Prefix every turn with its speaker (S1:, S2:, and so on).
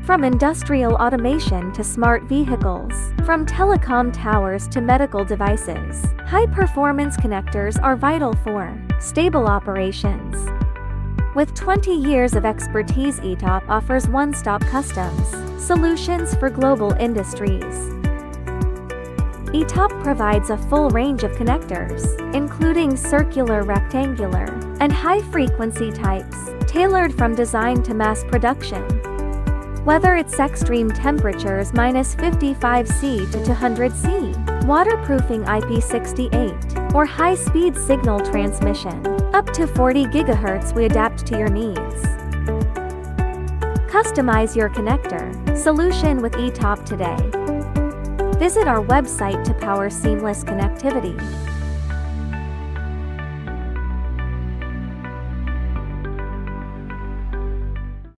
S1: From industrial automation to smart vehicles, from telecom towers to medical devices, high-performance connectors are vital for stable operations. With 20 years of expertise, ETOP offers one-stop customs solutions for global industries. ETOP provides a full range of connectors, including circular, rectangular, and high-frequency types, tailored from design to mass production. Whether it's extreme temperatures -55°C to 200°C, waterproofing IP68, or high-speed signal transmission, up to 40 GHz, we adapt to your needs. Customize your connector solution with ETOP today. Visit our website to power seamless connectivity.